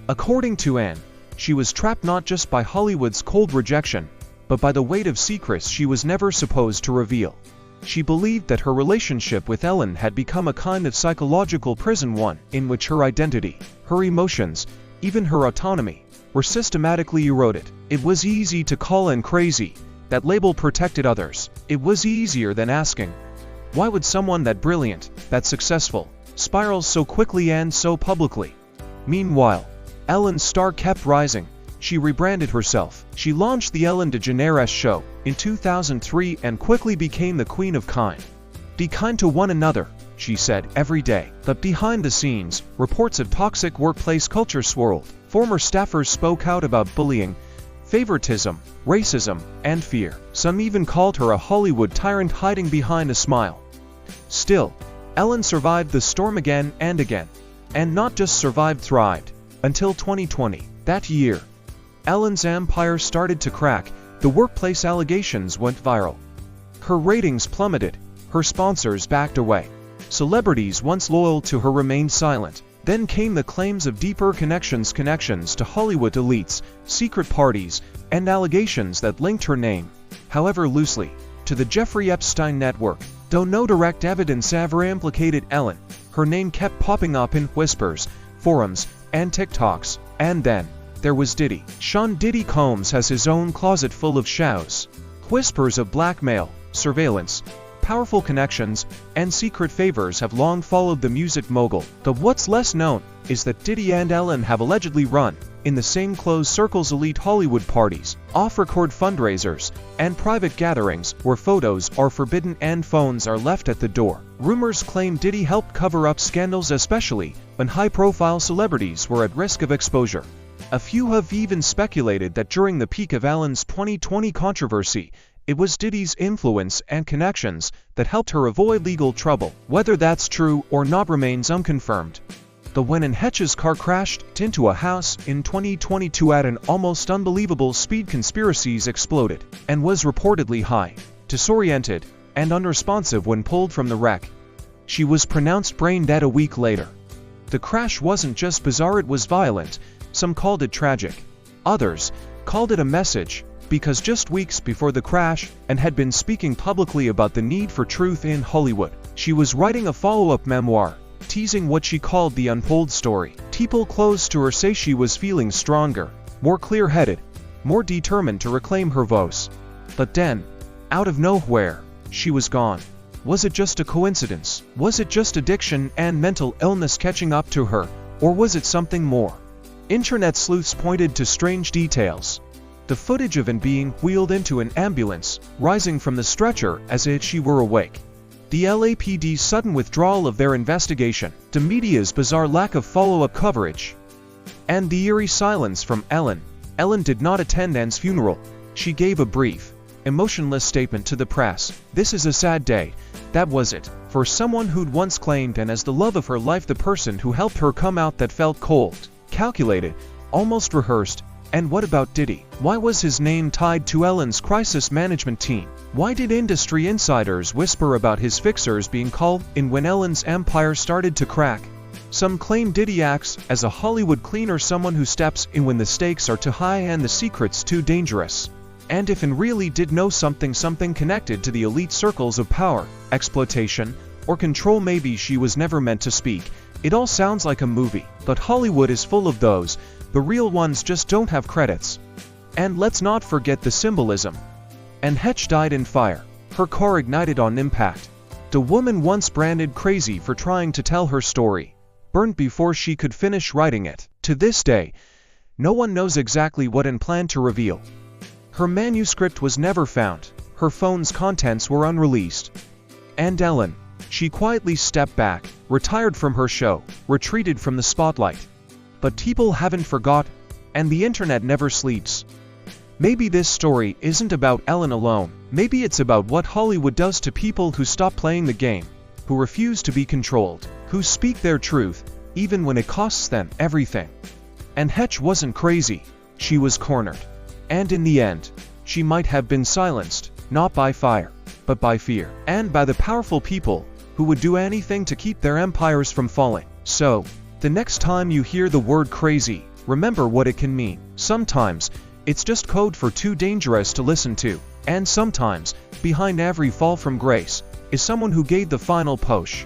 According to Anne, she was trapped not just by Hollywood's cold rejection, but by the weight of secrets she was never supposed to reveal. She believed that her relationship with Ellen had become a kind of psychological prison, one in which her identity, her emotions, even her autonomy, were systematically eroded. It was easy to call Anne crazy. That label protected others. It was easier than asking, why would someone that brilliant, that successful, spiral so quickly and so publicly? Meanwhile, Ellen's star kept rising. She rebranded herself. She launched the Ellen DeGeneres show in 2003 and quickly became the queen of kind. Be kind to one another, she said, every day. But behind the scenes, reports of toxic workplace culture swirled. Former staffers spoke out about bullying, favoritism, racism, and fear. Some even called her a Hollywood tyrant hiding behind a smile. Still, Ellen survived the storm again and again. And not just survived, thrived. Until 2020. That year, Ellen's empire started to crack. The workplace allegations went viral. Her ratings plummeted. Her sponsors backed away. Celebrities once loyal to her remained silent. Then came the claims of deeper connections to Hollywood elites, secret parties, and allegations that linked her name, however loosely, to the Jeffrey Epstein network. Though no direct evidence ever implicated Ellen, her name kept popping up in whispers, forums, and TikToks. And then, there was Diddy. Sean "Diddy" Combs has his own closet full of shows. Whispers of blackmail, surveillance, powerful connections, and secret favors have long followed the music mogul. But what's less known is that Diddy and Ellen have allegedly run, in the same closed circles, elite Hollywood parties, off-record fundraisers, and private gatherings where photos are forbidden and phones are left at the door. Rumors claim Diddy helped cover up scandals, especially when high-profile celebrities were at risk of exposure. A few have even speculated that during the peak of Ellen's 2020 controversy, it was Diddy's influence and connections that helped her avoid legal trouble. Whether that's true or not remains unconfirmed. But when Anne Heche's car crashed into a house in 2022 at an almost unbelievable speed, conspiracies exploded, and was reportedly high, disoriented, and unresponsive when pulled from the wreck. She was pronounced brain dead a week later. The crash wasn't just bizarre, it was violent. Some called it tragic. Others called it a message, because just weeks before the crash, Anne had been speaking publicly about the need for truth in Hollywood. She was writing a follow-up memoir, teasing what she called the untold story. People close to her say she was feeling stronger, more clear-headed, more determined to reclaim her voice. But then, out of nowhere, she was gone. Was it just a coincidence? Was it just addiction and mental illness catching up to her? Or was it something more? Internet sleuths pointed to strange details. The footage of Anne being wheeled into an ambulance, rising from the stretcher as if she were awake. The LAPD's sudden withdrawal of their investigation. The media's bizarre lack of follow-up coverage. And the eerie silence from Ellen. Ellen did not attend Anne's funeral. She gave a brief, emotionless statement to the press. This is a sad day. That was it. For someone who'd once claimed Anne as the love of her life, the person who helped her come out, that felt cold, calculated, almost rehearsed. And what about Diddy? Why was his name tied to Ellen's crisis management team? Why did industry insiders whisper about his fixers being called in when Ellen's empire started to crack? Some claim Diddy acts as a Hollywood cleaner, someone who steps in when the stakes are too high and the secrets too dangerous. And if Anne really did know something connected to the elite circles of power, exploitation, or control, maybe she was never meant to speak. It all sounds like a movie, but Hollywood is full of those. The real ones just don't have credits. And let's not forget the symbolism. Anne Heche died in fire. Her car ignited on impact. The woman once branded crazy for trying to tell her story, burned before she could finish writing it. To this day, no one knows exactly what Anne planned to reveal. Her manuscript was never found. Her phone's contents were unreleased. And Ellen, she quietly stepped back, retired from her show, retreated from the spotlight. But people haven't forgot, and the internet never sleeps. Maybe this story isn't about Ellen alone. Maybe it's about what Hollywood does to people who stop playing the game, who refuse to be controlled, who speak their truth, even when it costs them everything. And Heche wasn't crazy. She was cornered. And in the end, she might have been silenced, not by fire, but by fear, and by the powerful people who would do anything to keep their empires from falling. So, the next time you hear the word crazy, remember what it can mean. Sometimes, it's just code for too dangerous to listen to. And sometimes, behind every fall from grace, is someone who gave the final push.